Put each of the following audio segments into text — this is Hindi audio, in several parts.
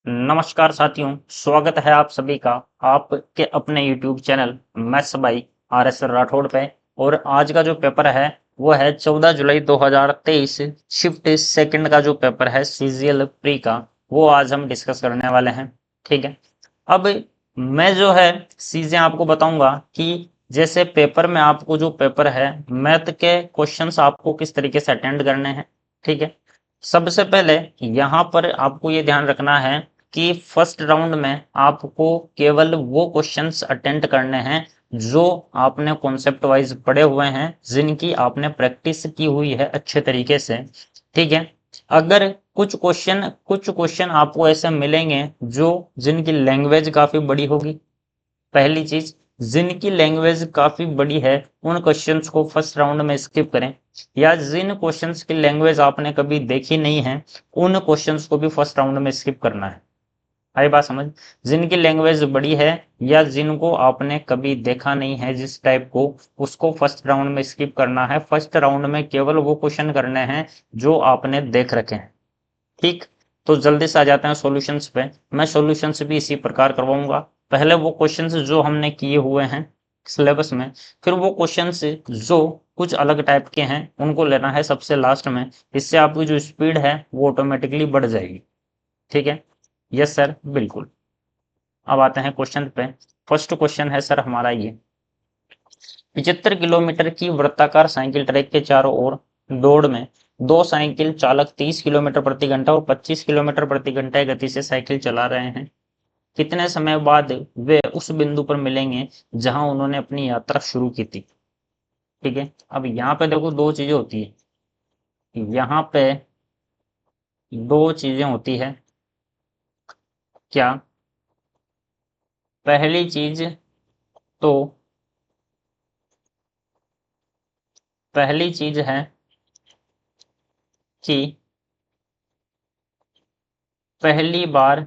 नमस्कार साथियों, स्वागत है आप सभी का आपके अपने YouTube channel maths by RS Rathore पे। और आज का जो पेपर है वो है 14 जुलाई 2023 शिफ्ट सेकंड का जो पेपर है CGL प्री का, वो आज हम डिस्कस करने वाले हैं। ठीक है, अब मैं जो है चीजें आपको बताऊंगा कि जैसे पेपर में आपको जो पेपर है मैथ के क्वेश्चंस आपको किस तरीके से अटेंड करने हैं। ठीक है, सबसे पहले यहाँ पर आपको ये ध्यान रखना है कि फर्स्ट राउंड में आपको केवल वो क्वेश्चंस अटेंड करने हैं जो आपने कॉन्सेप्ट वाइज पढ़े हुए हैं, जिनकी आपने प्रैक्टिस की हुई है अच्छे तरीके से। ठीक है, अगर कुछ क्वेश्चन आपको ऐसे मिलेंगे जो जिनकी लैंग्वेज काफी बड़ी होगी। पहली चीज, जिनकी लैंग्वेज काफी बड़ी है उन क्वेश्चंस को फर्स्ट राउंड में स्किप करें, या जिन क्वेश्चंस की लैंग्वेज आपने कभी देखी नहीं है उन क्वेश्चंस को भी फर्स्ट राउंड में स्किप करना है। आई बात समझ? जिनकी लैंग्वेज बड़ी है या जिनको आपने कभी देखा नहीं है जिस टाइप को, उसको फर्स्ट राउंड में स्किप करना है। फर्स्ट राउंड में केवल वो क्वेश्चन करने हैं जो आपने देख रखे हैं। ठीक, तो जल्दी से आ जाते हैं सॉल्यूशंस पे। मैं सॉल्यूशंस भी इसी प्रकार करवाऊंगा। पहले वो क्वेश्चंस जो हमने किए हुए हैं सिलेबस में, फिर वो क्वेश्चंस जो कुछ अलग टाइप के हैं उनको लेना है सबसे लास्ट में। इससे आपकी जो स्पीड है वो ऑटोमेटिकली बढ़ जाएगी। ठीक है, यस सर, बिल्कुल। अब आते हैं क्वेश्चन पे। फर्स्ट क्वेश्चन है सर हमारा ये, 75 किलोमीटर की वृत्ताकार साइकिल ट्रैक के चारों ओर दौड़ में दो साइकिल चालक 30 किलोमीटर प्रति घंटा और 25 किलोमीटर प्रति घंटा की गति से साइकिल चला रहे हैं। कितने समय बाद वे उस बिंदु पर मिलेंगे जहां उन्होंने अपनी यात्रा शुरू की थी। ठीक है, अब यहाँ पे देखो दो चीजें होती है। यहाँ पे दो चीजें होती है। क्या? पहली चीज तो पहली चीज है कि पहली बार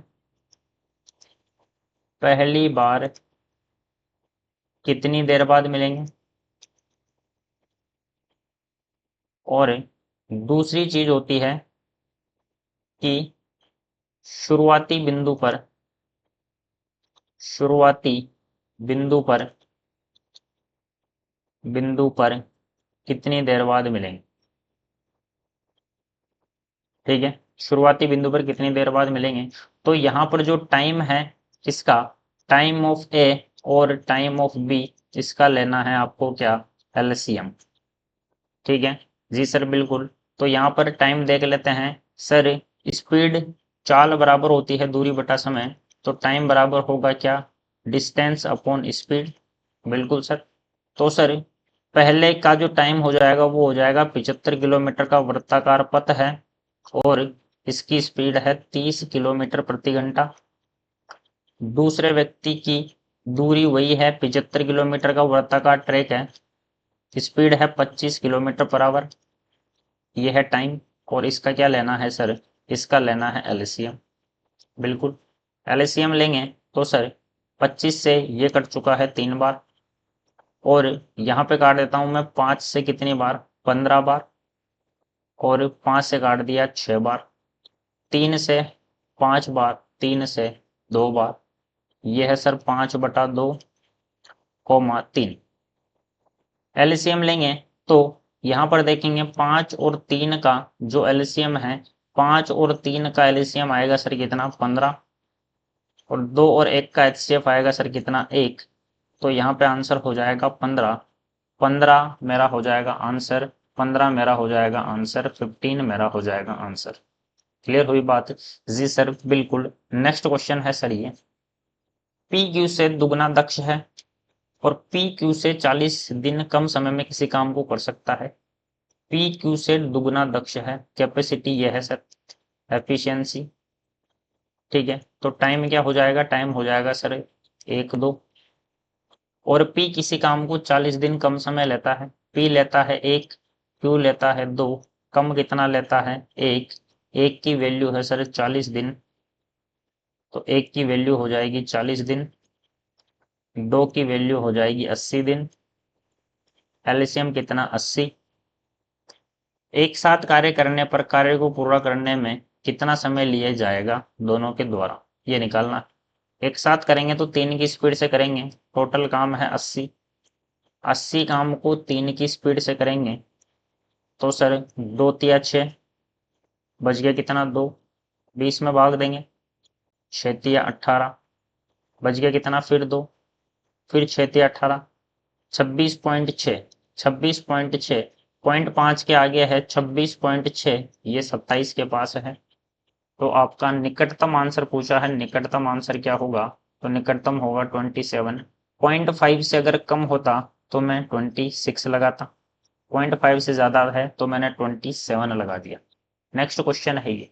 पहली बार कितनी देर बाद मिलेंगे, और दूसरी चीज होती है कि शुरुआती बिंदु पर शुरुआती बिंदु पर बिंदु पर कितनी देर बाद मिलेंगे। ठीक है, शुरुआती बिंदु पर कितनी देर बाद मिलेंगे। तो यहाँ पर जो टाइम है इसका, टाइम ऑफ ए और टाइम ऑफ बी, इसका लेना है आपको क्या, एलसीएम। ठीक है जी सर, बिल्कुल। तो यहाँ पर टाइम देख लेते हैं सर। स्पीड चाल बराबर होती है दूरी बटा समय, तो टाइम बराबर होगा क्या, डिस्टेंस अपॉन स्पीड। बिल्कुल सर। तो सर पहले का जो टाइम हो जाएगा वो हो जाएगा 75 किलोमीटर का वृत्ताकार पथ है, और इसकी स्पीड है 30 किलोमीटर प्रति घंटा। दूसरे व्यक्ति की दूरी वही है, 75 किलोमीटर का वृत्ताकार ट्रैक है, स्पीड है 25 किलोमीटर पर आवर। ये है टाइम, और इसका क्या लेना है सर, इसका लेना है एलसीएम। बिल्कुल, एलसीएम लेंगे तो सर 25 से ये कट चुका है 3 बार, और यहाँ पे काट देता हूं मैं 5 से कितनी बार, 15 बार, और 5 से काट दिया 6 बार, 3 से 5 बार, 3 से 2 बार। ये है सर 5/2, 3। एलसीएम लेंगे तो यहाँ पर देखेंगे 5 और 3 का जो एलसीएम है, 5 और 3 का एलसीएम आएगा सर कितना, 15, और 2 और 1 का एचसीएफ आएगा सर कितना, 1। तो यहाँ पे आंसर हो जाएगा 15। 15 मेरा हो जाएगा आंसर, 15 मेरा हो जाएगा आंसर, 15 मेरा हो जाएगा आंसर। क्लियर हुई बात? जी सर, बिल्कुल। नेक्स्ट क्वेश्चन है सर ये, पी क्यू से दुगना दक्ष है और पी क्यू से 40 दिन कम समय में किसी काम को कर सकता है। पी क्यू से दुगना दक्ष है, कैपेसिटी ये है सर, एफिशिएंसी। ठीक है, तो टाइम क्या हो जाएगा, टाइम हो जाएगा सर 1 2, और पी किसी काम को 40 दिन कम समय लेता है। पी लेता है 1, क्यू लेता है 2, कम कितना लेता है, 1। 1 की वैल्यू है सर 40 दिन, तो 1 की वैल्यू हो जाएगी 40 दिन, 2 की वैल्यू हो जाएगी 80 दिन, एलसीएम कितना, 80। एक साथ कार्य करने पर कार्य को पूरा करने में कितना समय लिया जाएगा दोनों के द्वारा। ये निकालना। एक साथ करेंगे तो 3 की स्पीड से करेंगे। टोटल काम है 80। 80 काम को 3 की स्पीड से करेंगे तो सर 2 तिया 6, बच गया कितना 2, 20 में भाग देंगे, 6 तिया 18, बच गया कितना फिर 2, फिर 6 तिया 18, 26.6, 26.6, 0.5 के आगे है 26.6, ये 27 के पास है। तो आपका निकटतम आंसर पूछा है, निकटतम आंसर क्या होगा? तो निकटतम होगा 27। 0.5 से अगर कम होता तो मैं 26 लगाता, 0.5 से ज्यादा है तो मैंने 27 लगा दिया। नेक्स्ट क्वेश्चन है ये,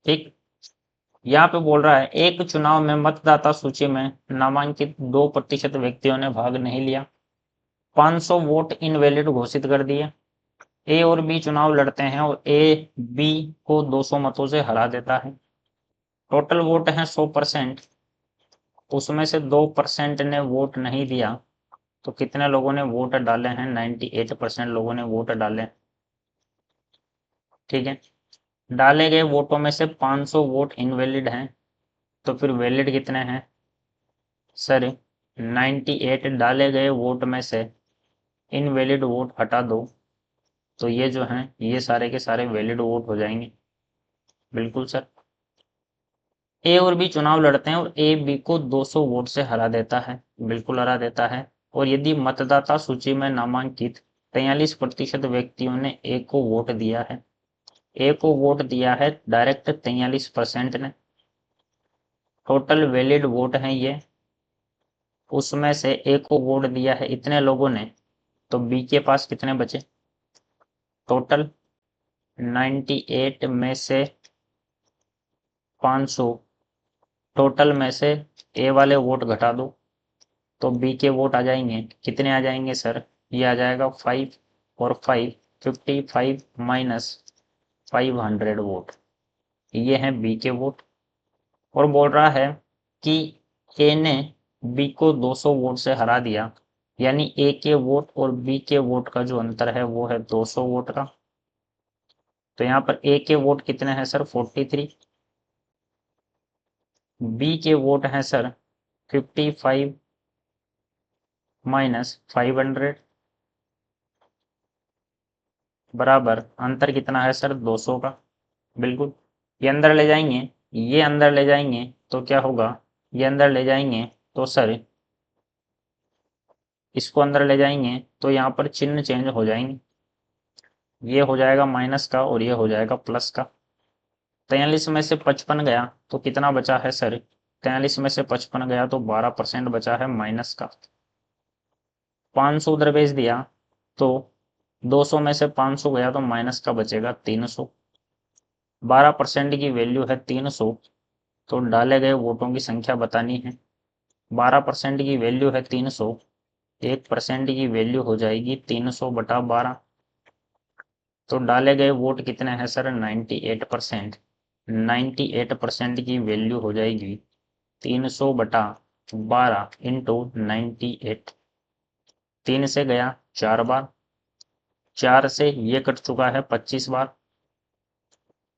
ठीक। यहाँ पे बोल रहा है एक चुनाव में मतदाता सूची में नामांकित 2% व्यक्तियों ने भाग नहीं लिया, 500 वोट इनवैलिड घोषित कर दिए। ए और बी चुनाव लड़ते हैं और ए बी को 200 मतों से हरा देता है। टोटल वोट है 100%, उसमें से 2% ने वोट नहीं दिया, तो कितने लोगों ने वोट डाले हैं? 98% लोगों ने वोट डाले, ठीक है। डाले गए वोटों में से 500 वोट इनवैलिड हैं, तो फिर वैलिड कितने हैं सर? 98 डाले गए वोट में से इनवैलिड वोट हटा दो, तो ये जो हैं ये सारे के सारे वैलिड वोट हो जाएंगे। बिल्कुल सर। ए और बी चुनाव लड़ते हैं और ए बी को 200 वोट से हरा देता है, बिल्कुल हरा देता है। और यदि मतदाता सूची में नामांकित 43% व्यक्तियों ने ए को वोट दिया है, ए को वोट दिया है डायरेक्ट 43% ने, टोटल वैलिड वोट हैं ये, उसमें से ए को वोट दिया है इतने लोगों ने, तो बी के पास कितने बचे? टोटल 98 में से 500, टोटल में से ए वाले वोट घटा दो तो बी के वोट आ जाएंगे, कितने आ जाएंगे सर? ये आ जाएगा 5 और 5, 55 माइनस 500 वोट, ये हैं बी के वोट। और बोल रहा है कि ए ने बी को 200 वोट से हरा दिया, यानी ए के वोट और बी के वोट का जो अंतर है वो है 200 वोट का। तो यहाँ पर ए के वोट कितने हैं सर? 43, बी के वोट हैं सर 55 माइनस 500, बराबर अंतर कितना है सर? 200 का। बिल्कुल, ये अंदर ले जाएंगे, ये अंदर ले जाएंगे तो क्या होगा? ये अंदर ले जाएंगे तो सर इसको अंदर ले जाएंगे तो यहाँ पर चिन्ह चेंज हो जाएंगे, ये हो जाएगा माइनस का और ये हो जाएगा प्लस का। 43 में से 55 गया तो कितना बचा है सर? 43 में से 55 गया तो 12% बचा है माइनस का। 500 उधर भेज दिया तो 200 में से 500 गया तो माइनस का बचेगा 300। 12% की वैल्यू है 300, तो डाले गए वोटों की संख्या बतानी है। 12% की वैल्यू है 300, 1% की वैल्यू हो जाएगी 300/12, तो डाले गए वोट कितने हैं सर? 98%। 98% की वैल्यू हो जाएगी 300/12 इंटू 98। 3 से गया 4 बार, 4 से ये कट चुका है 25 बार,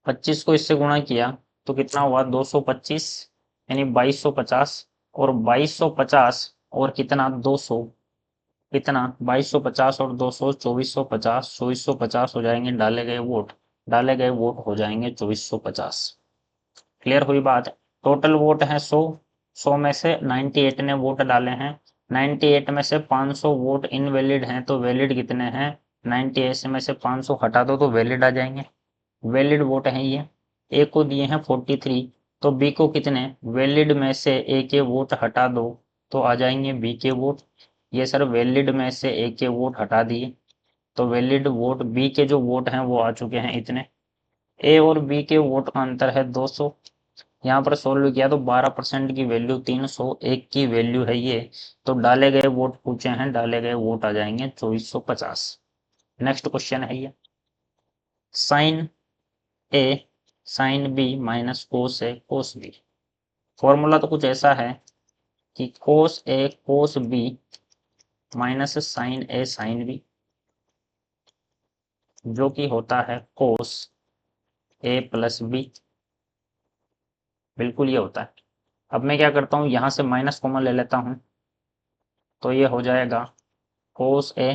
25 को इससे गुणा किया तो कितना हुआ? 225, यानी 2250, और 2250 और कितना 200, कितना 2250 और 200 2450, 2450 हो जाएंगे डाले गए वोट, डाले गए वोट हो जाएंगे 2450। क्लियर हुई बात? टोटल वोट है 100, 100 में से 98 ने वोट डाले हैं, 98 में से 500 वोट इनवैलिड हैं, तो वैलिड कितने हैं? 98 में से 500 हटा दो तो वैलिड आ जाएंगे, वैलिड वोट हैं ये। ए को दिए हैं 43, तो बी को कितने? वैलिड में से ए के वोट हटा दो तो आ जाएंगे बी के वोट। ये सर वैलिड में से ए के वोट हटा दिए, तो वैलिड वोट बी के जो वोट हैं वो आ चुके हैं इतने। ए और बी के वोट का अंतर है 200। यहाँ पर सोल्व किया तो 12% की वैल्यू 300, एक की वैल्यू है ये, तो डाले गए वोट पूछे हैं, डाले गए वोट आ जाएंगे 2450। नेक्स्ट क्वेश्चन है ये, साइन ए साइन बी माइनस कोस ए कोस बी। फॉर्मूला तो कुछ ऐसा है कि कोस ए कोस बी माइनस साइन ए साइन बी, जो कि होता है कोस ए प्लस बी बिल्कुल ये होता है। अब मैं क्या करता हूँ, यहाँ से माइनस कॉमन ले लेता हूँ, तो ये हो जाएगा कोस ए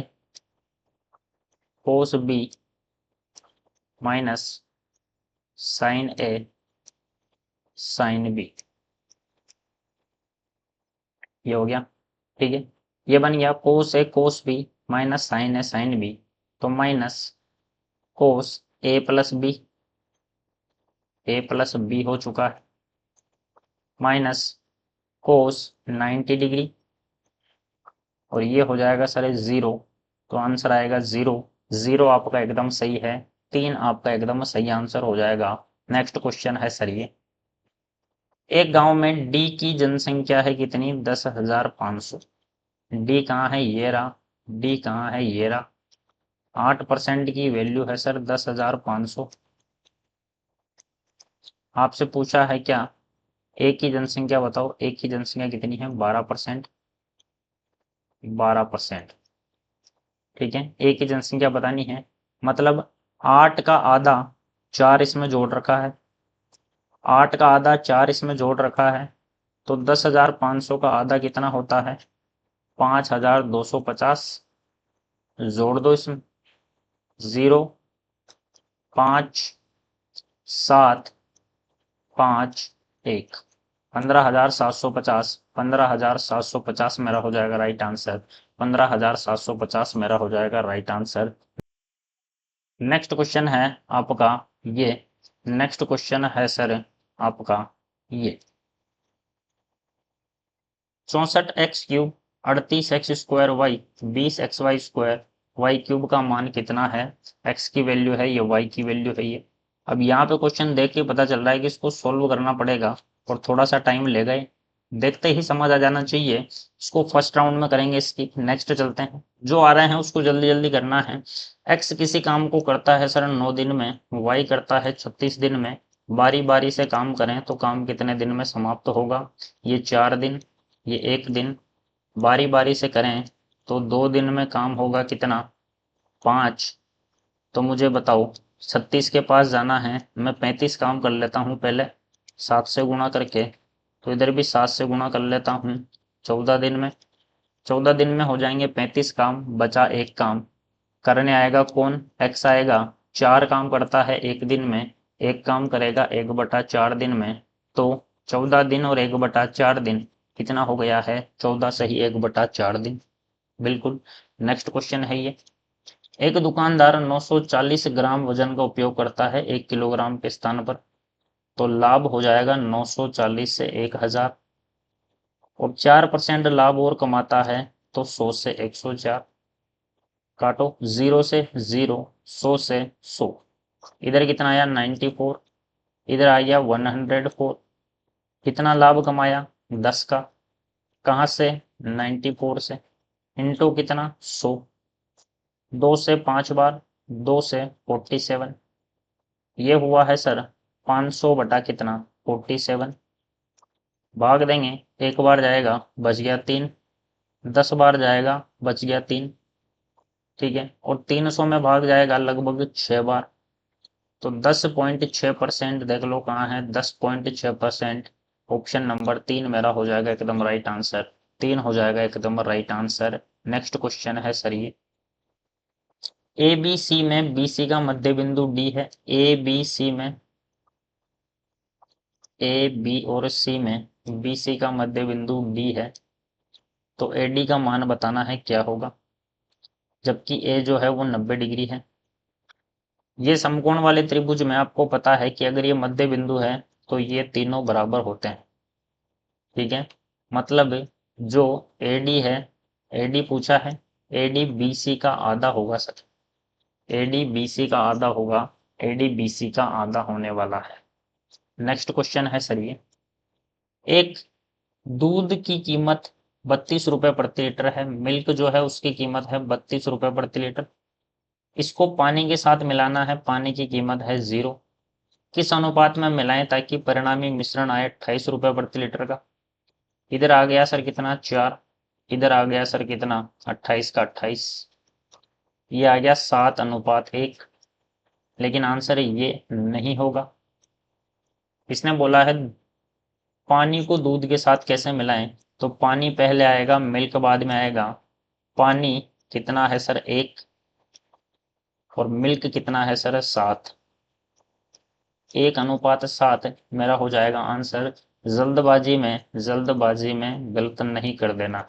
कोस बी माइनस साइन ए साइन बी। ये हो गया, ठीक है। ये बन गया कोस ए कोस बी माइनस साइन ए साइन बी, तो minus cos A plus B हो चुका है, माइनस कोस 90 डिग्री, और ये हो जाएगा सर 0, तो आंसर आएगा 0। 0 आपका एकदम सही है, 3 आपका एकदम सही आंसर हो जाएगा। नेक्स्ट क्वेश्चन है सर ये, एक गांव में डी की जनसंख्या है कितनी, 10,500। डी कहाँ है, ये रहा। डी कहाँ है, ये रहा। 8% की वैल्यू है सर 10,500। आपसे पूछा है क्या, ए की जनसंख्या बताओ, ए की जनसंख्या कितनी है, 12%। 12%, ठीक है। ए की जनसंख्या बतानी है, मतलब 8 का आधा 4 इसमें जोड़ रखा है, 8 का आधा 4 इसमें जोड़ रखा है, तो 10,500 का आधा कितना होता है, 5,250। जोड़ दो इसमें 0, 5, 7, 5, 1, 15,750। 15,750 मेरा हो जाएगा राइट आंसर। 15,750 मेरा हो जाएगा राइट आंसर। नेक्स्ट क्वेश्चन है आपका ये, नेक्स्ट क्वेश्चन है सर आपका ये, 64x³ 38x² y 20xy² y³ का मान कितना है। x की वैल्यू है ये, y की वैल्यू है ये। अब यहाँ पे क्वेश्चन देख के पता चल रहा है कि इसको सोल्व करना पड़ेगा और थोड़ा सा टाइम लेगा, देखते ही समझ आ जाना चाहिए। इसको फर्स्ट राउंड में करेंगे, इसकी नेक्स्ट चलते हैं। जो आ रहे हैं उसको जल्दी जल्दी करना है। x किसी काम को करता है सर 9 दिन में, y करता है 36 दिन में। बारी बारी से काम करें तो काम कितने दिन में समाप्त होगा, ये 4 दिन, ये 1 दिन। बारी बारी से करें तो 2 दिन में काम होगा कितना, 5। तो मुझे बताओ 36 के पास जाना है, मैं 35 काम कर लेता हूँ पहले 7 से गुणा करके, तो इधर भी 7 से गुणा कर लेता हूँ 14 दिन में। 14 दिन में हो जाएंगे 35 काम, बचा 1 काम। करने आएगा कौन, x आएगा। 4 काम करता है 1 दिन में, 1 काम करेगा 1/4 दिन में, तो 14 दिन और 1/4 दिन कितना हो गया है, 14 सही 1/4 दिन। बिल्कुल। नेक्स्ट क्वेश्चन है ये, एक दुकानदार 940 ग्राम वजन का उपयोग करता है 1 किलोग्राम के स्थान पर, तो लाभ हो जाएगा 940 से 1000, और 4% लाभ और कमाता है तो 100 से 104। काटो, 0 से 0, 100 से 100, इधर कितना आया 94, इधर आ गया 104। कितना लाभ कमाया 10 का, कहाँ से 94 से, इंटू कितना 100, 2 से 5 बार, 2 से 47, ये हुआ है सर 500 बटा कितना 47। भाग देंगे, एक बार जाएगा बच गया 3, 10 बार जाएगा बच गया 3, ठीक है। और 300 में भाग जाएगा लगभग 6 बार, तो 10.6% देख लो कहाँ है, 10.6%। ऑप्शन नंबर 3 मेरा हो जाएगा एकदम राइट आंसर, 3 हो जाएगा एकदम राइट आंसर। नेक्स्ट क्वेश्चन है सर ये, ए बी सी में बी सी का मध्य बिंदु डी है, ए बी सी में, ए बी और सी में बी सी का मध्य बिंदु डी है, तो ए डी का मान बताना है क्या होगा, जबकि ए जो है वो 90 डिग्री है। ये समकोण वाले त्रिभुज में आपको पता है कि अगर ये मध्य बिंदु है तो ये तीनों बराबर होते हैं, ठीक है। मतलब जो ए डी है, ए डी पूछा है, ए डी बी सी का आधा होगा sir, A D B C का आधा होगा, ए डी बी सी का आधा होने वाला है। नेक्स्ट क्वेश्चन है सर ये, एक दूध की कीमत 32 रुपए प्रति लीटर है, मिल्क जो है उसकी कीमत है 32 रुपए प्रति लीटर। इसको पानी के साथ मिलाना है, पानी की कीमत है 0। किस अनुपात में मिलाएं ताकि परिणामी मिश्रण आए 28 रुपए प्रति लीटर का। इधर आ गया सर कितना 4, इधर आ गया सर कितना 28 का 28, ये आ गया 7:1। लेकिन आंसर ये नहीं होगा, इसने बोला है पानी को दूध के साथ कैसे मिलाएं? तो पानी पहले आएगा, मिल्क बाद में आएगा। पानी कितना है सर? 1, और मिल्क कितना है सर? 7। 1:7 मेरा हो जाएगा आंसर। जल्दबाजी में गलत नहीं कर देना।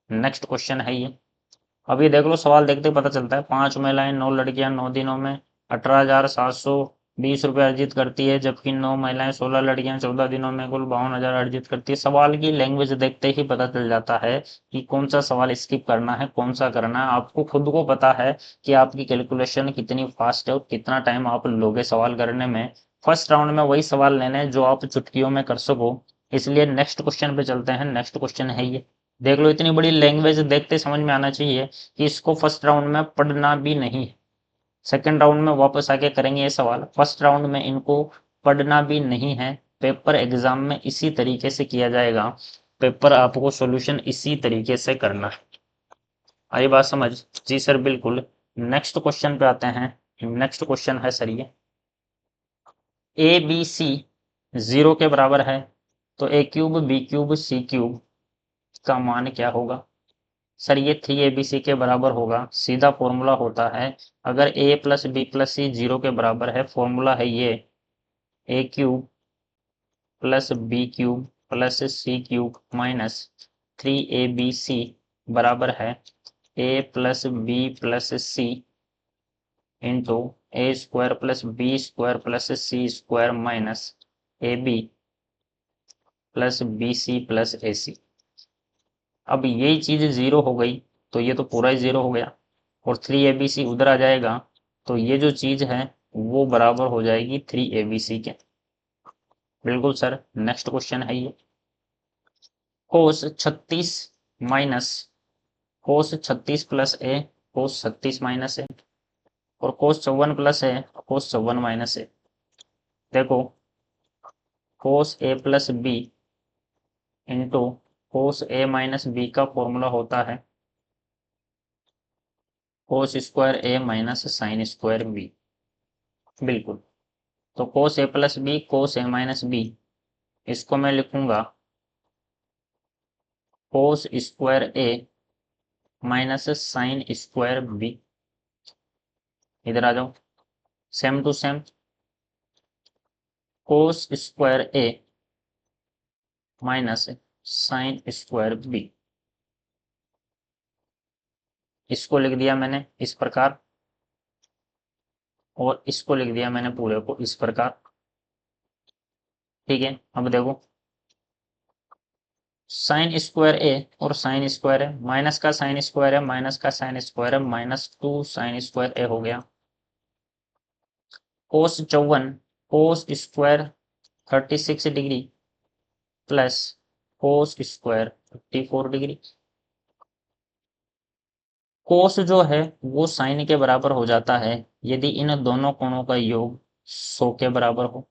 नेक्स्ट क्वेश्चन है ये। अब ये देख लो, सवाल देखते ही पता चलता है। 5 महिलाएं 9 लड़कियां 9 दिनों में 18,720 रुपये अर्जित करती है, जबकि 9 महिलाएं 16 लड़कियां 14 दिनों में कुल 52,000 अर्जित करती है। सवाल की लैंग्वेज देखते ही पता चल जाता है कि कौन सा सवाल स्किप करना है, कौन सा करना है। आपको खुद को पता है कि आपकी कैलकुलेशन कितनी फास्ट है और कितना टाइम आप लोगे सवाल करने में। फर्स्ट राउंड में वही सवाल लेने जो आप चुटकियों में कर सको। इसलिए नेक्स्ट क्वेश्चन पे चलते हैं। नेक्स्ट क्वेश्चन है ये। देख लो, इतनी बड़ी लैंग्वेज देखते समझ में आना चाहिए कि इसको फर्स्ट राउंड में पढ़ना भी नहीं है। सेकंड राउंड में वापस आके करेंगे ये सवाल। फर्स्ट राउंड में इनको पढ़ना भी नहीं है। पेपर एग्जाम में इसी तरीके से किया जाएगा। पेपर आपको सॉल्यूशन इसी तरीके से करना है। आई बात समझ? जी सर बिल्कुल। नेक्स्ट क्वेश्चन पे आते हैं। नेक्स्ट क्वेश्चन है सर ये, ए बी सी 0 के बराबर है तो ए cube B cube C cube का मान क्या होगा? सर ये 3abc के बराबर होगा। सीधा फॉर्मूला होता है, अगर a plus B plus C 0 के बराबर है, फॉर्मूला है ये a cube plus B cube plus C cube minus 3abc बराबर है a plus B plus C into A square plus B square plus C square minus A B plus B C plus A C. अब यही चीज 0 हो गई तो ये तो पूरा ही 0 हो गया, और 3abc उधर आ जाएगा तो ये जो चीज है वो बराबर हो जाएगी 3abc के। बिल्कुल सर। नेक्स्ट क्वेश्चन है ये, कोस 36 माइनस कोस 36 प्लस ए कोस 36 माइनस ए, और कोस 54 plus A cos 54 minus A. देखो, cos A plus B into cos A minus B का फॉर्मूला होता है cos square A minus sine square B. बिल्कुल। तो cos A plus B cos A minus B, इसको मैं लिखूंगा cos square A minus sine square B. इधर आ जाओ, same to same cos square A minus sine square B. इसको लिख दिया मैंने इस प्रकार, और इसको लिख दिया मैंने पूरे को इस प्रकार। ठीक है, अब देखो, साइन स्क्वायर ए और साइन स्क्वायर है, माइनस का साइन स्क्वायर है माइनस का साइन स्क्वायर है, -2 साइन स्क्वायर ए हो गया। Cos 54 cos square 36 degree plus cos square 54 degree. Cos जो है वो साइन के बराबर हो जाता है यदि इन दोनों कोणों का योग 100 के बराबर हो।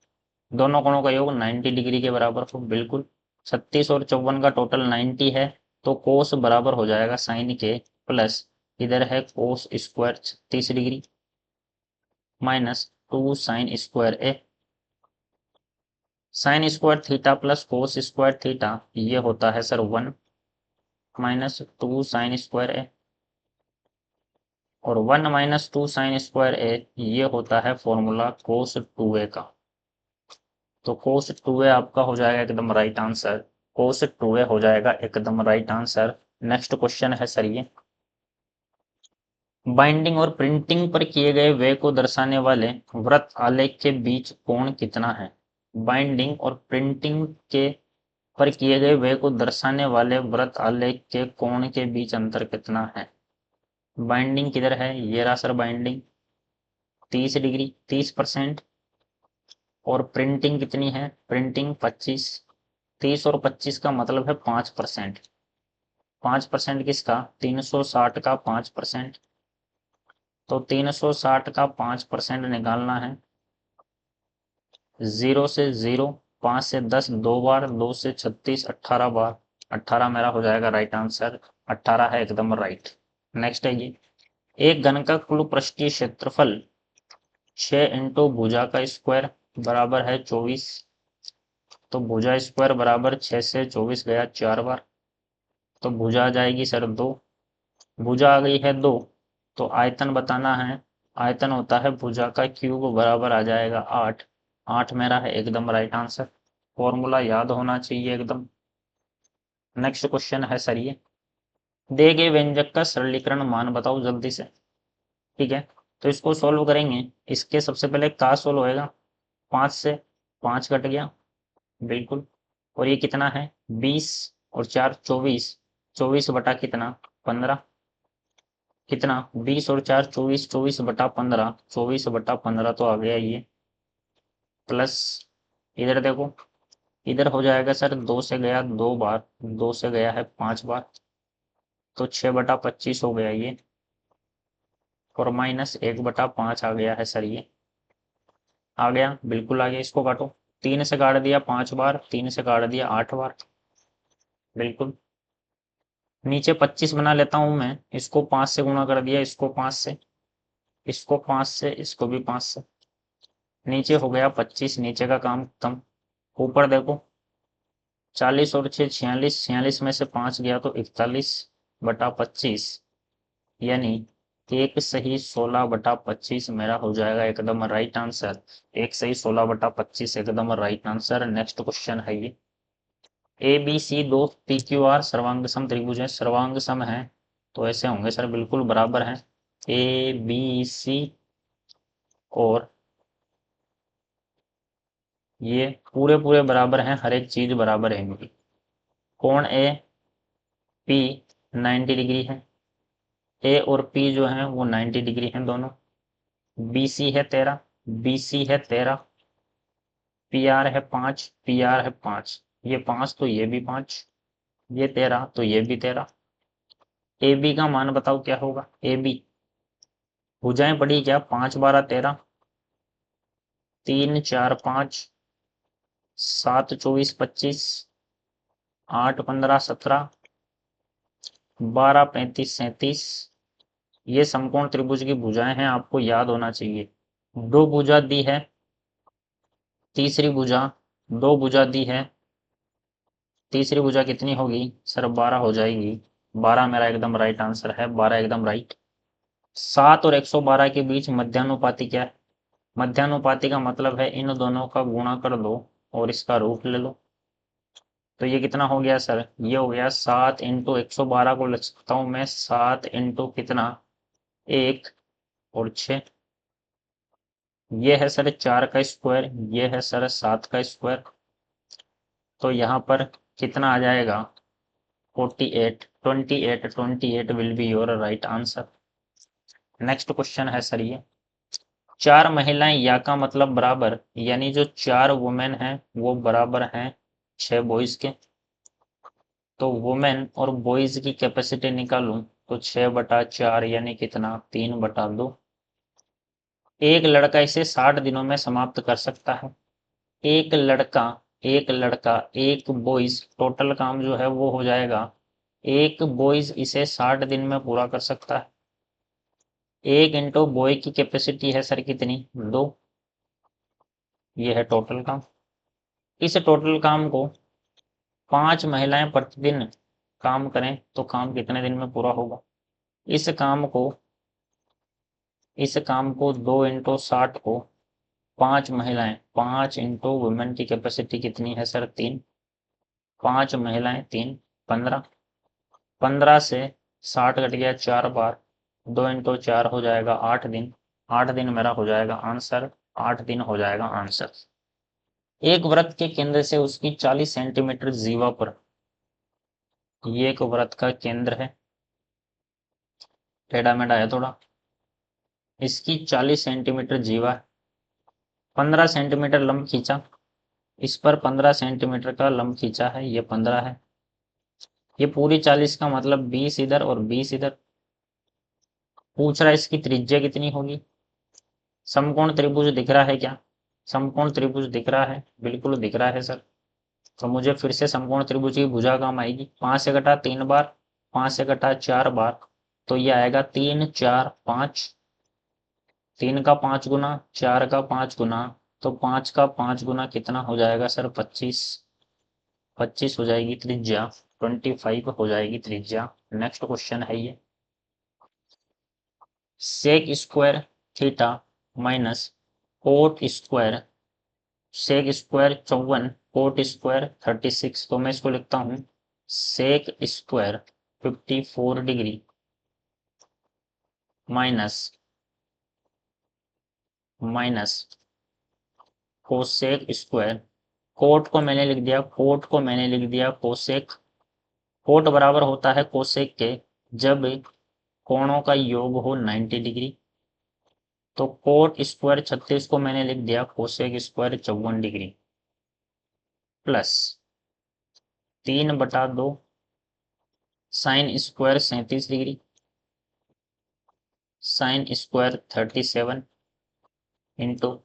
दोनों कोणों का योग 90 डिग्री के बराबर हो। बिल्कुल, 36 और 54 का टोटल 90 है, तो कोस बराबर हो जाएगा साइन के, प्लस इधर है cos square 36 degree -2 sine square A. Sine square theta plus cos square theta ये होता है सर 1 -2 साइन स्क्वायर ए, और 1 -2 साइन स्क्वायर ए ये होता है फॉर्मूला कोस 2a का। तो कोस 2a आपका हो जाएगा एकदम राइट आंसर। कोस 2a हो जाएगा एकदम राइट आंसर। नेक्स्ट क्वेश्चन है सर ये, बाइंडिंग और प्रिंटिंग पर किए गए व्यय को दर्शाने वाले वृत्त आलेख के बीच कोण कितना है? बाइंडिंग और प्रिंटिंग के पर किए गए व्यय को दर्शाने वाले वृत्त आलेख के कोण के बीच अंतर कितना है? बाइंडिंग किधर है? ये रहा सर बाइंडिंग 30 डिग्री 30%, और प्रिंटिंग कितनी है? प्रिंटिंग 25। 30 और 25 का मतलब है 5%। 5% किसका? 360 का 5%। तो 360 का 5% निकालना है। 0 से 0, 5 से 10 2 बार, 2 से 36 18 बार। 18 मेरा हो जाएगा राइट आंसर। 18 है एकदम राइट। नेक्स्ट है ये, एक घन का कुल पृष्ठीय क्षेत्रफल 6 इंटू भुजा का स्क्वायर बराबर है 24 तो भुजा स्क्वायर बराबर 6 से 24 गया 4 बार, तो भुजा आ जाएगी सर 2। भुजा आ गई है 2, तो आयतन बताना है। आयतन होता है भुजा का क्यूब, बराबर आ जाएगा 8। 8 मेरा है एकदम राइट आंसर। फॉर्मूला याद होना चाहिए एकदम। नेक्स्ट क्वेश्चन है सर ये, दिए गए व्यंजक का सरलीकरण मान बताओ जल्दी से। ठीक है, तो इसको सॉल्व करेंगे। इसके सबसे पहले का सॉल्व होएगा, 5 से 5 कट गया, बिल्कुल। और ये कितना है 20 और 4 24, 24 बटा कितना 15, कितना 20 और 4 24, 24 बटा 15, 24 बटा 15 तो आ गया ये। प्लस इधर देखो, इधर हो जाएगा सर 2 से गया 2 बार, 2 से गया है 5 बार, तो 6 बटा 25 हो गया ये। और माइनस 1 बटा 5 आ गया है सर ये। आ गया, बिल्कुल आ गया। इसको काटो, 3 से काट दिया 5 बार, 3 से काट दिया 8 बार, बिल्कुल। नीचे 25 बना लेता हूं मैं, इसको 5 से गुणा कर दिया, इसको 5 से, इसको 5 से, इसको भी 5 से। नीचे हो गया 25, नीचे का काम खत्म। ऊपर देखो 40 और 6 46, 46 में से 5 गया तो 41 बटा 25, यानी एक सही 16 बटा 25 मेरा हो जाएगा एकदम राइट आंसर। एक सही 16 बटा 25 एकदम राइट आंसर। नेक्स्ट क्वेश्चन है ये, ए बी सी दो पी क्यू आर सर्वांग सम त्रिभुज है। सर्वांग सम है तो ऐसे होंगे सर, बिल्कुल बराबर है। ए बी सी और ये पूरे पूरे बराबर हैं, हर एक चीज बराबर है इनकी। कोण ए पी 90 डिग्री है, ए और पी जो है वो 90 डिग्री हैं दोनों। बी सी है 13, बी सी है 13, पी आर है 5, पी आर है 5, ये 5 तो ये भी 5, ये 13 तो ये भी 13। ए बी का मान बताओ क्या होगा। ए बी भुजाएं पड़ी क्या, 5 12 13, 3 4 5, 7 24 25, 8 15 17, 12 35 37। ये समकोण त्रिभुज की भुजाएं हैं, आपको याद होना चाहिए। दो भुजा दी है, तीसरी भुजा, दो भुजा दी है, तीसरी भुजा कितनी होगी सर 12 हो जाएगी। 12 मेरा एकदम राइट आंसर है, 12 एकदम राइट। 7 और 112 के बीच मध्यानुपाती क्या है। मध्यानुपाती का मतलब है इन दोनों का गुणा कर दो और इसका रूट ले लो। तो ये कितना हो गया सर, ये हो गया 7 इंटू 112 को लिख सकता हूं मैं 7 इंटू कितना 1 और 6। ये है सर 4 का स्क्वायर, ये है सर 7 का स्क्वायर, तो यहाँ पर कितना आ जाएगा 48, 28, 28 will be your right answer. Next question है सर ये, चार महिलाएं या का मतलब बराबर, यानी जो 4 वुमेन हैं वो बराबर हैं 6 बॉयज के। तो वुमेन और बॉयज की कैपेसिटी निकालूं तो 6 बटा 4 यानी कितना 3 बटा 2। एक लड़का इसे 60 दिनों में समाप्त कर सकता है। एक लड़का, एक लड़का, एक बॉयज, टोटल काम जो है वो हो जाएगा, एक बॉयज इसे 60 दिन में पूरा कर सकता है। एक इंटू बॉय की कैपेसिटी है सर कितनी 2, ये है टोटल काम। इस टोटल काम को 5 महिलाएं प्रतिदिन काम करें तो काम कितने दिन में पूरा होगा। इस काम को, इस काम को 2 इंटू 60 को 5 महिलाएं, 5 इंटू वुमेन की कैपेसिटी कितनी है सर 3, 5 महिलाएं 3 15, 15 से 60 कट गया 4 बार, 2 इंटू 4 हो जाएगा 8 दिन, 8 दिन मेरा हो जाएगा आंसर, 8 दिन हो जाएगा आंसर। एक वृत्त के केंद्र से उसकी 40 सेंटीमीटर जीवा पर, ये एक वृत्त का केंद्र है, टेढ़ा मेढ़ा है थोड़ा, इसकी 40 सेंटीमीटर जीवा है, 15 सेंटीमीटर लंब खींचा, इस पर 15 सेंटीमीटर का लंब खींचा है, ये 15 है। ये पूरी 40 का मतलब 20 इधर और 20 इधर। पूछ रहा है इसकी त्रिज्या कितनी होगी। समकोण त्रिभुज दिख रहा है क्या, समकोण त्रिभुज दिख रहा है, बिल्कुल दिख रहा है सर। तो मुझे फिर से समकोण त्रिभुज की भुजा काम आएगी, 5 से घटा 3 बार, 5 से घटा 4 बार, तो ये आएगा 3 4 5, 3 का 5 गुना, 4 का 5 गुना, तो 5 का 5 गुना कितना हो जाएगा सर? 25। 25 हो जाएगी त्रिज्या, 25 हो जाएगी त्रिज्या। नेक्स्ट क्वेश्चन है ये, sec square theta minus cot square, sec square 54, cot square 36। तो मैं इसको लिखता हूं sec square 54 degree minus cosec square, cot को मैंने लिख दिया, कोट को मैंने लिख दिया कोसेक। कोट बराबर होता है कोसेक के जब कोणों का योग हो 90 डिग्री। तो कोट स्क्वायर 36 को मैंने लिख दिया cosec square 54 degree plus 3/2 sine square 37 degree, sine square 37 into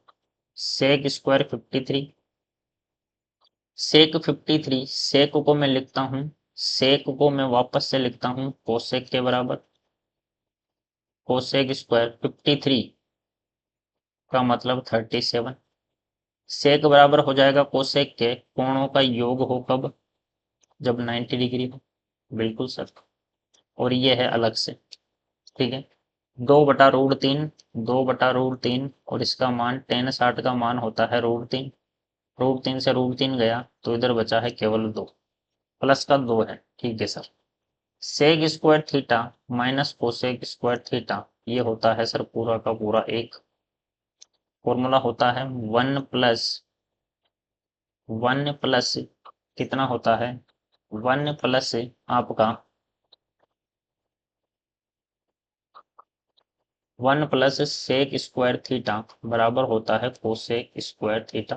sec square 53। Sec 53, sec को मैं लिखता हूं, सेक को मैं वापस से लिखता हूं कोसेक के बराबर। कोसेक स्क्वायर 53 का मतलब 37, सेक बराबर हो जाएगा कोसेक के कोणों का योग हो कब? जब 90 डिग्री हो। बिल्कुल सर। और ये है अलग से, ठीक है। 2/√3, 2/√3 और इसका मान tan 60 का मान होता है √3। √3 से √3 गया तो इधर बचा है केवल 2, प्लस का 2 है, ठीक है sir. Sec square theta minus cosec square theta, ये होता है सर पूरा का पूरा एक। फॉर्मूला होता है 1 प्लस कितना होता है? 1 प्लस आपका 1 प्लस सेक स्क्वायर थीटा बराबर होता है कोसेक स्क्वायर थीटा,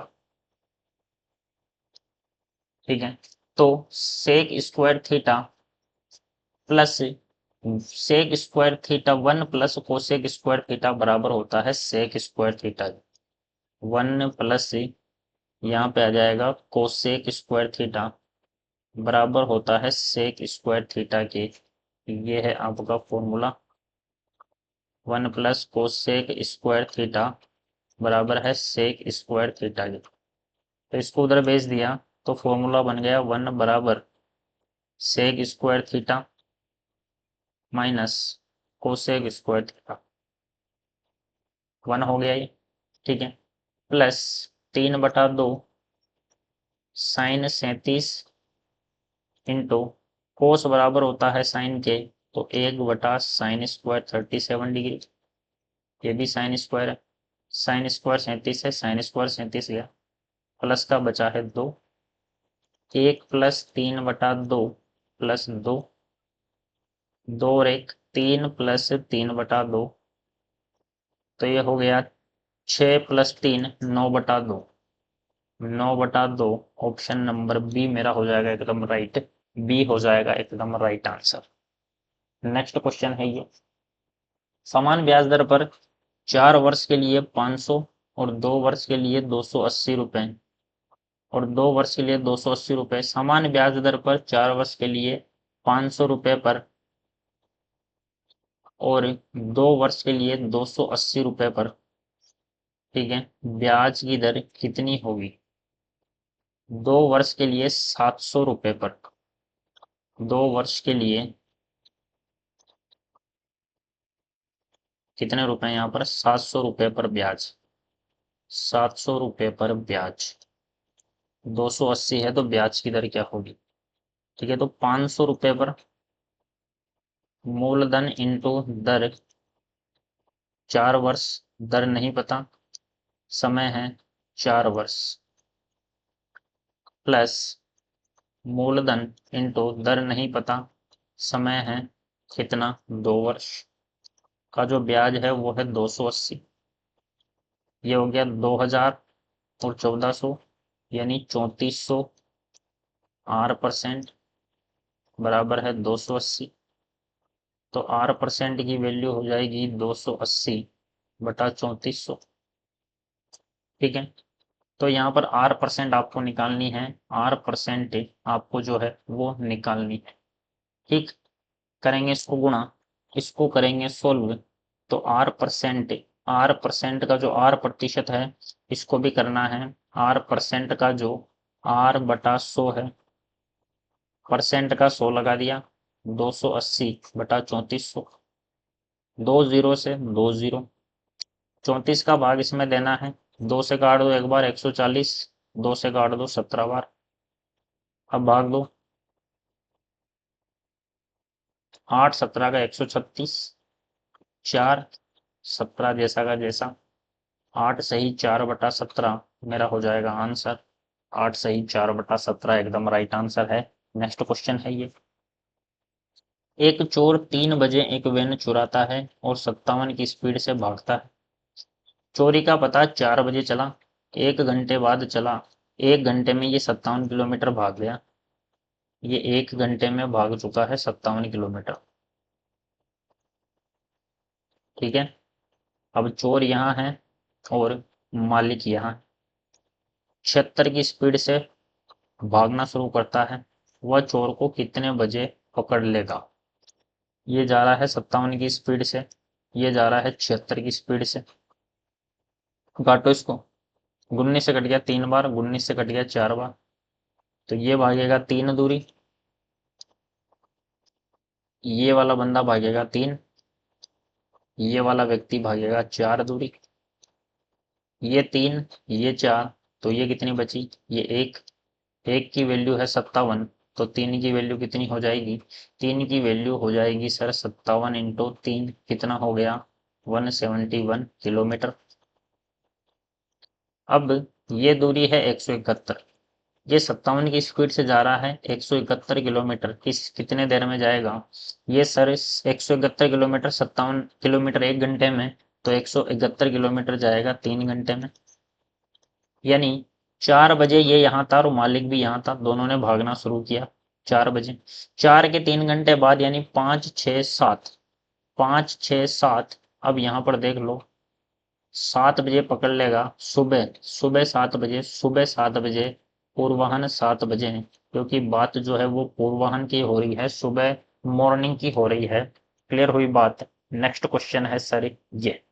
ठीक है। तो sec square theta plus sec square theta 1 plus cosec square theta बराबर होता है सेक स्क्वायर थीटा। 1 प्लस यहाँ पे आ जाएगा कोसेक स्क्वायर थीटा बराबर होता है सेक स्क्वायर थीटा के। ये है आपका formula. 1 plus cosec square theta बराबर है सेक स्क्वायर थीटा के। तो इसको उधर भेज दिया तो फॉर्मूला बन गया 1 बराबर sec square theta minus cosec square theta. 1 हो गया ये, ठीक है। प्लस 3/2 साइन 37 इंटू कोस बराबर होता है साइन के, तो 1/साइन स्क्वायर 37 डिग्री। ये भी साइन स्क्वायर है, साइन स्क्वायर 37 है, साइन स्क्वायर 37 गया, प्लस का बचा है 2। 1 प्लस 3/2 प्लस 2, 2 और 1 3 प्लस 3/2, तो ये हो गया 6 प्लस 3 9/2। 9/2 ऑप्शन नंबर बी मेरा हो जाएगा एकदम राइट, बी हो जाएगा एकदम राइट आंसर। नेक्स्ट क्वेश्चन है ये, समान ब्याज दर पर 4 वर्ष के लिए 500 और 2 वर्ष के लिए 280 रुपए और 2 वर्ष के लिए 280 रुपए, समान ब्याज दर पर 4 वर्ष के लिए 500 रुपए पर और 2 वर्ष के लिए 280 रुपए पर, ठीक है, ब्याज की दर कितनी होगी? 2 वर्ष के लिए 700 रुपए पर, 2 वर्ष के लिए कितने रुपए यहाँ पर? 700 रुपए पर ब्याज, 700 रुपए पर ब्याज। 280 है तो ब्याज की दर क्या होगी? ठीक है, तो 500 रुपए पर मूलधन इंटू दर, 4 वर्ष, दर नहीं पता, समय है 4 वर्ष, प्लस मूलधन इंटू दर नहीं पता, समय है कितना? 2 वर्ष का जो ब्याज है वो है 280। ये हो गया 2000 और 1400 यानी 3400 R% बराबर है 280। तो R% की वैल्यू हो जाएगी 280/3400, ठीक है। तो यहाँ पर R% आपको निकालनी है, R% आपको जो है वो निकालनी है, ठीक। करेंगे इसको गुणा, इसको करेंगे सोल्व, तो R% का जो R प्रतिशत है इसको भी करना है। आर परसेंट का जो आर बटा 100 है, परसेंट का 100 लगा दिया, 280 बटा 3400, 2 जीरो से 2 जीरो, 34 का भाग इसमें देना है, 2 से काट दो एक बार 140, 2 से काट दो 17 बार, अब भाग दो, 8 17 का 136, 4 17 जैसा का जैसा, 8 सही 4/17 मेरा हो जाएगा आंसर। 8 सही 4/17 एकदम राइट आंसर है। नेक्स्ट क्वेश्चन है ये, एक चोर 3 बजे एक वैन चुराता है और 57 की स्पीड से भागता है। चोरी का पता 4 बजे चला, 1 घंटे बाद चला, 1 घंटे में ये 57 किलोमीटर भाग गया। ये 1 घंटे में भाग चुका है 57 किलोमीटर। ठीक है, अब चोर यहाँ है और मालिक यहाँ है। 76 की स्पीड से भागना शुरू करता है, वह चोर को कितने बजे पकड़ लेगा। ये जा रहा है 57 की स्पीड से, ये जा रहा है 76 की स्पीड से। काटो इसको, 19 से कट गया 3 बार, 19 से कट गया 4 बार, तो ये भागेगा 3 दूरी, ये वाला बंदा भागेगा 3, ये वाला व्यक्ति भागेगा 4 दूरी, ये 3 ये 4, तो ये कितनी बची, ये 1, 1 की वैल्यू है 57, तो 3 की वैल्यू कितनी हो जाएगी, 3 की वैल्यू हो जाएगी सर 57 इंटू 3, कितना हो गया 171 किलोमीटर। अब ये दूरी है 171, ये 57 की स्पीड से जा रहा है 171 किलोमीटर, कितने देर में जाएगा, ये सर 171 किलोमीटर 57 किलोमीटर 1 घंटे में, तो 171 किलोमीटर जाएगा 3 घंटे में। यानी 4 बजे ये यहाँ था और मालिक भी यहाँ था, दोनों ने भागना शुरू किया 4 बजे, 4 के 3 घंटे बाद यानी 5 6 7, 5 6 7, अब यहाँ पर देख लो 7 बजे पकड़ लेगा, सुबह सुबह 7 बजे, सुबह 7 बजे, पूर्वाहन 7 बजे है, क्योंकि बात जो है वो पूर्वाहन की हो रही है, सुबह मॉर्निंग की हो रही है। क्लियर हुई बात। नेक्स्ट क्वेश्चन है सर ये,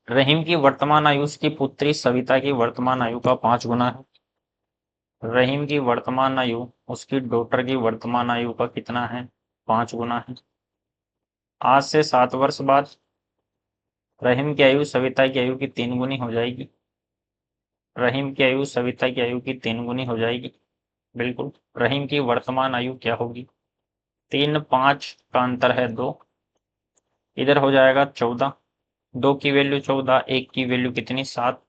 रहीम की वर्तमान आयु उसकी पुत्री सविता की वर्तमान आयु का 5 गुना है। रहीम की वर्तमान आयु उसकी डॉटर की वर्तमान आयु का कितना है, 5 गुना है। आज से 7 वर्ष बाद रहीम की आयु सविता की आयु की 3 गुनी हो जाएगी। रहीम की आयु सविता की आयु की 3 गुनी हो जाएगी। बिल्कुल, रहीम की वर्तमान आयु क्या होगी, 3 5 का अंतर है 2, इधर हो जाएगा 14, 2 की वैल्यू 14, 1 की वैल्यू कितनी 7,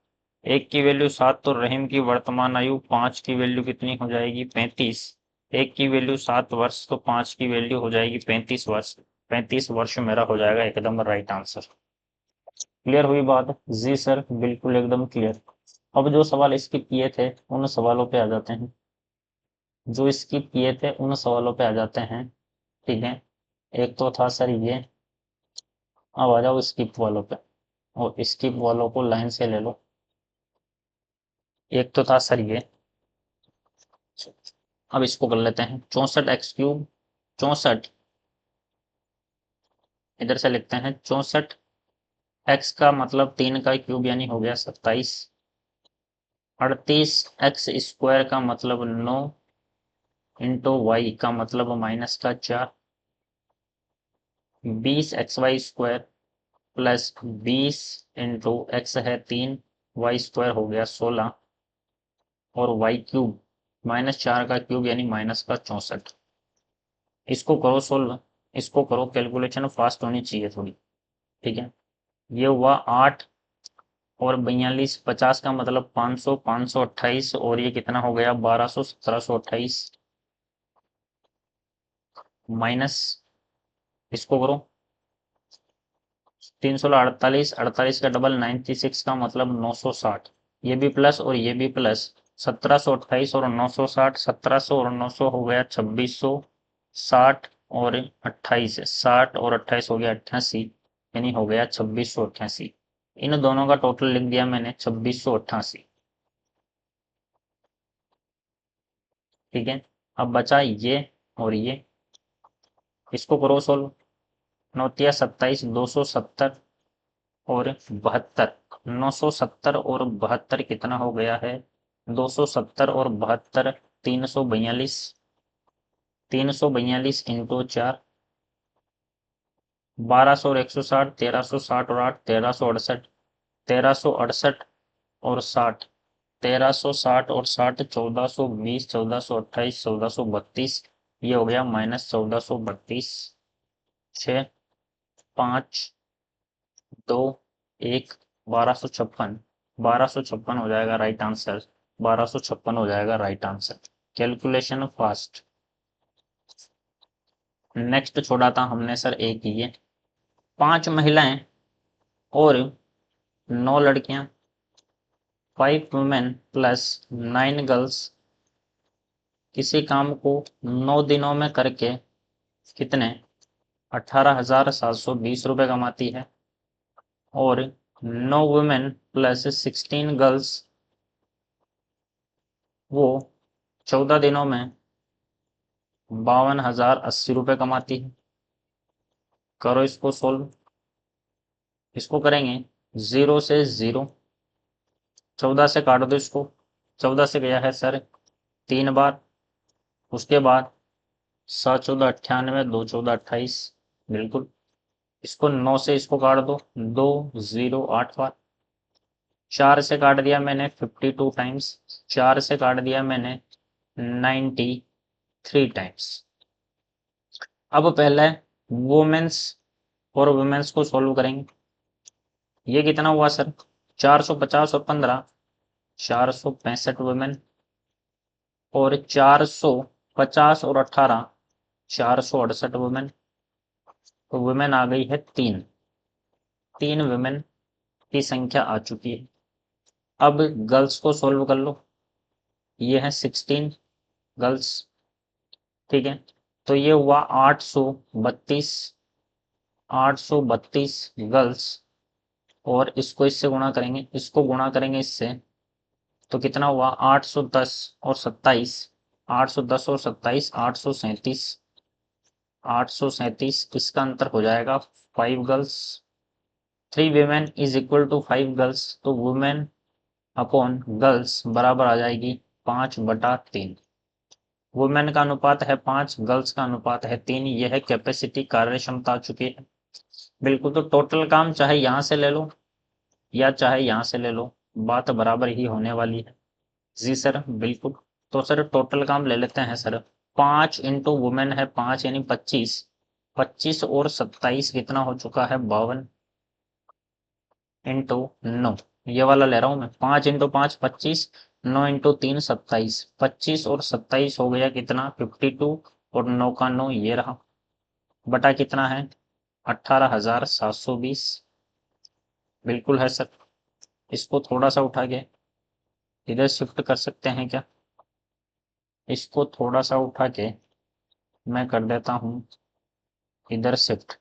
1 की वैल्यू 7, तो रहीम की वर्तमान आयु 5 की वैल्यू कितनी हो जाएगी 35, 1 की वैल्यू 7 वर्ष, तो 5 की वैल्यू हो जाएगी 35 वर्ष, 35 वर्ष मेरा हो जाएगा एकदम राइट आंसर। क्लियर हुई बात, जी सर बिल्कुल एकदम क्लियर। अब जो सवाल इसके किए थे उन सवालों पे आ जाते हैं, जो स्किप किए थे उन सवालों पे आ जाते हैं। ठीक है, एक तो था सर ये, अब आ जाओ स्किप वालों पे, और स्किप वालों को लाइन से ले लो। एक तो था सर ये, अब इसको कर लेते हैं 64x³ 64, इधर से लिखते हैं 64, x का मतलब 3 का क्यूब यानी हो गया 27, 38x² का मतलब 9 इंटू वाई का मतलब -4, 20xy² प्लस 20 इंटू एक्स है 3, y² हो गया 16, और y³ -4 का क्यूब यानी -64। इसको करो सोल्व, इसको करो, कैलकुलेशन फास्ट होनी चाहिए थोड़ी। ठीक है, ये हुआ 8 और 42, 50 का मतलब 500, 528, और ये कितना हो गया 1200, 1728, माइनस, इसको करो 316, 48 का डबल 96 का मतलब 960, ये भी प्लस और ये भी प्लस, 1728 और 960, 1700 और 900 हो गया 2660, और 28, 60 और 28 हो गया 88, यानी हो गया 2688। इन दोनों का टोटल लिख दिया मैंने 2688। ठीक है, अब बचा ये और ये, इसको करो सोल्व, 9 × 27 270, और 72, 970 और 72 कितना हो गया है, 270 और 72, 342, 342 इंटू 4, 1200 और 160, 1360 और 8, 1368, 1368 और 60, 1360 और 60, 1420, 1428, 1432, ये हो गया माइनस 1432, 6, 5, 2, 1, 1256, 1256 हो जाएगा राइट आंसर, 1256 हो जाएगा right answer. Calculation fast. Next छोड़ा था हमने सर एक ये 5 महिलाएं और 9 लड़कियां, 5 वुमेन प्लस 9 गर्ल्स किसी काम को 9 दिनों में करके कितने 18,720 रुपए कमाती है, और 9 वुमेन प्लस 16 गर्ल्स वो 14 दिनों में 52,080 रुपए कमाती है। करो इसको सोल्व। इसको करेंगे 0 से 0, 14 से काट दो इसको, 14 से गया है सर 3 बार, उसके बाद 7 14 98, 2 14 28, बिल्कुल। इसको 9 से इसको काट दो, 2 0 8 बार, 4 से काट दिया मैंने 52 टाइम्स, 4 से काट दिया मैंने 93 टाइम्स। अब पहले वुमेन्स और वुमेन्स को सॉल्व करेंगे। ये कितना हुआ सर 450 और 15, 465 वुमेन, और 450 और 18, 468 वुमेन। तो वुमेन आ गई है 3, 3 वुमेन की संख्या आ चुकी है। अब गर्ल्स को सॉल्व कर लो। ये है 16 गर्ल्स, ठीक है। तो ये हुआ 832, 832 गर्ल्स, और इसको इससे गुणा करेंगे, इसको गुणा करेंगे इससे, तो कितना हुआ 810 और 27, 810 और 27, 837, 837, इसका अंतर हो जाएगा 5 girls. 3 women is equal to 5 girls, तो वुमेन अपॉन गर्ल्स बराबर आ जाएगी 5/3। वुमेन का अनुपात है 5, गर्ल्स का अनुपात है 3, यह कैपेसिटी कार्य क्षमता आ चुकी है। बिल्कुल, तो टोटल काम चाहे यहाँ से ले लो या चाहे यहाँ से ले लो, बात बराबर ही होने वाली है। जी सर बिल्कुल। तो सर टोटल काम ले लेते हैं सर, 5 इंटू वुमेन है 5 यानी 25, 25 और 27 कितना हो चुका है 52, इंटू 9, ये वाला ले रहा हूं मैं, 5 इंटू 5 25, 9 इंटू 3 27, 25 और 27 हो गया कितना 52, और 9 का 9 ये रहा, बटा कितना है 18,720। बिल्कुल है सर। इसको थोड़ा सा उठा के इधर शिफ्ट कर सकते हैं क्या, इसको थोड़ा सा उठा के मैं कर देता हूं इधर शिफ्ट।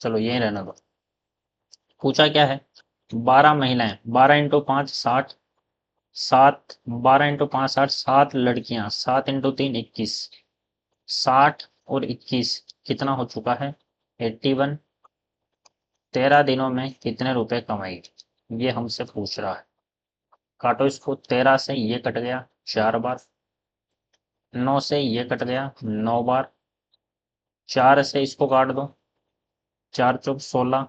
चलो यही रहना दो। पूछा क्या है, 12 महिलाएं, 12 इंटू 5 60, 7, 12 इंटू 5 60, 7 लड़कियां, 7 इंटू 3 21, 60 और 21 कितना हो चुका है 81। 13 दिनों में कितने रुपए कमाएगी, ये हमसे पूछ रहा है। काटो इसको, 13 से ये कट गया 4 बार, 9 से ये कट गया 9 बार, 4 से इसको काट दो, 4 चौक 16,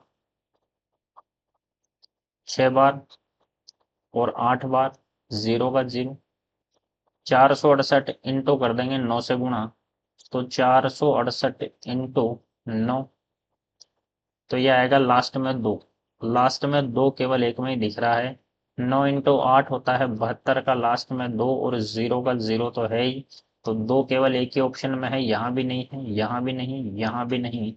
6 बार, और 8 बार, 0 का 0, 468 इंटू कर देंगे 9 से गुणा, तो 468 इंटू 9, तो ये आएगा लास्ट में 2, लास्ट में 2 केवल एक में ही दिख रहा है। 9 इंटू 8 होता है 72 का, लास्ट में 2 और 0 का 0 तो है ही, तो 2 केवल एक ही ऑप्शन में है, यहाँ भी नहीं है, यहाँ भी नहीं, यहाँ भी नहीं।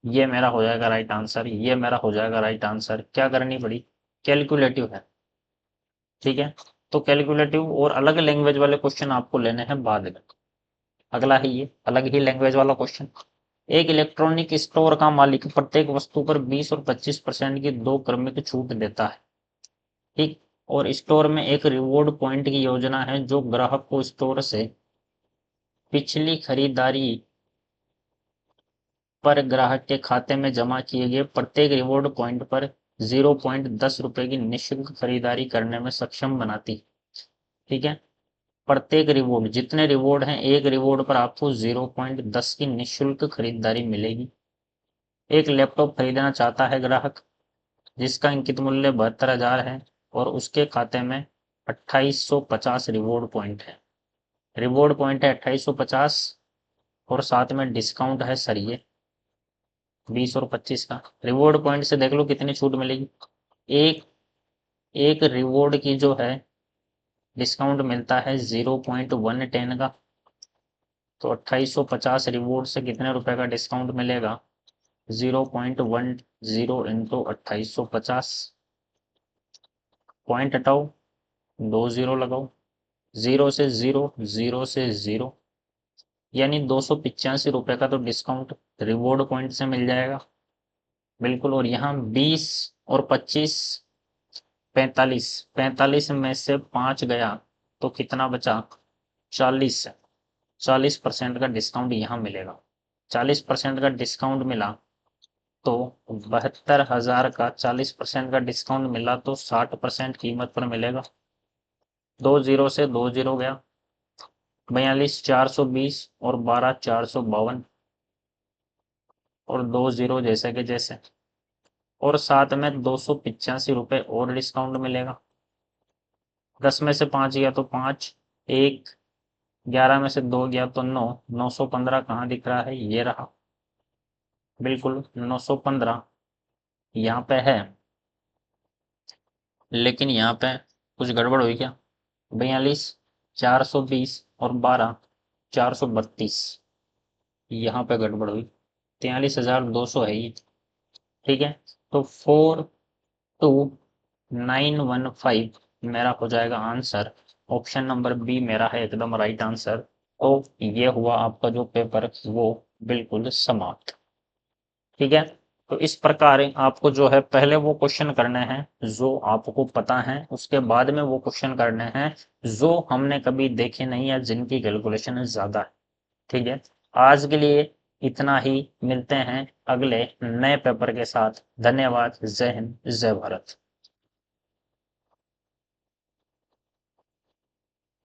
ये मेरा हो जाएगा राइट आंसर, ये मेरा हो जाएगा राइट आंसर। क्या करनी पड़ी, कैलकुलेटिव है, ठीक है। तो कैलकुलेटिव और अलग लैंग्वेज वाले क्वेश्चन आपको लेने हैं बाद में। अगला है ये अलग ही लैंग्वेज वाला क्वेश्चन। एक इलेक्ट्रॉनिक स्टोर का मालिक प्रत्येक वस्तु पर 20 और 25% की 2 क्रमिक छूट देता है, ठीक। और स्टोर में एक रिवॉर्ड पॉइंट की योजना है जो ग्राहक को स्टोर से पिछली खरीदारी पर ग्राहक के खाते में जमा किए गए प्रत्येक रिवॉर्ड पॉइंट पर 0.10 रुपए की निःशुल्क खरीदारी करने में सक्षम बनाती। ठीक है, प्रत्येक रिवॉर्ड, जितने रिवॉर्ड हैं, एक रिवॉर्ड पर आपको 0.10 की निःशुल्क खरीदारी मिलेगी। एक लैपटॉप खरीदना चाहता है ग्राहक जिसका अंकित मूल्य 72,000 है और उसके खाते में 2850 रिवॉर्ड पॉइंट है। रिवॉर्ड पॉइंट है 2850 और साथ में डिस्काउंट है सर ये 20 और 25 का। रिवॉर्ड पॉइंट से देख लो कितनी छूट मिलेगी। एक एक रिवॉर्ड की जो है डिस्काउंट मिलता है 0.110 का। तो 2850 रिवॉर्ड से कितने रुपए का डिस्काउंट मिलेगा? 0.10 इंटू 2850। पॉइंट हटाओ, 2 जीरो लगाओ, 0 से 0, 0 से 0, यानी 285 रुपए का तो डिस्काउंट रिवॉर्ड पॉइंट से मिल जाएगा। बिल्कुल। और यहाँ 20 और 25, 45, 45 में से 5 गया तो कितना बचा? 40। 40% का डिस्काउंट यहाँ मिलेगा। 40% का डिस्काउंट मिला तो 72,000 का 40% का डिस्काउंट मिला तो 60% कीमत पर मिलेगा। 2 जीरो से 2 जीरो गया, 42,420 और 12,452 और 2 जीरो जैसे के जैसे, और साथ में 285 रुपए और डिस्काउंट मिलेगा। 10 में से 5 गया तो 5, 1, 11 में से 2 गया तो 9, 915 कहाँ दिख रहा है? ये रहा, बिल्कुल 915 यहाँ पे है। लेकिन यहाँ पे कुछ गड़बड़ हुई क्या? 42,420 और 12,432, यहाँ पे गड़बड़ हुई। 43,200 है ये। ठीक है, तो 42,915 मेरा हो जाएगा आंसर। ऑप्शन नंबर बी मेरा है एकदम राइट आंसर। तो ये हुआ आपका जो पेपर वो बिल्कुल समाप्त। ठीक है, तो इस प्रकार आपको जो है पहले वो क्वेश्चन करने हैं जो आपको पता है, उसके बाद में वो क्वेश्चन करने हैं जो हमने कभी देखे नहीं या जिनकी कैलकुलेशन ज्यादा है। ठीक है, आज के लिए इतना ही। मिलते हैं अगले नए पेपर के साथ। धन्यवाद। जय हिंद, जय भारत।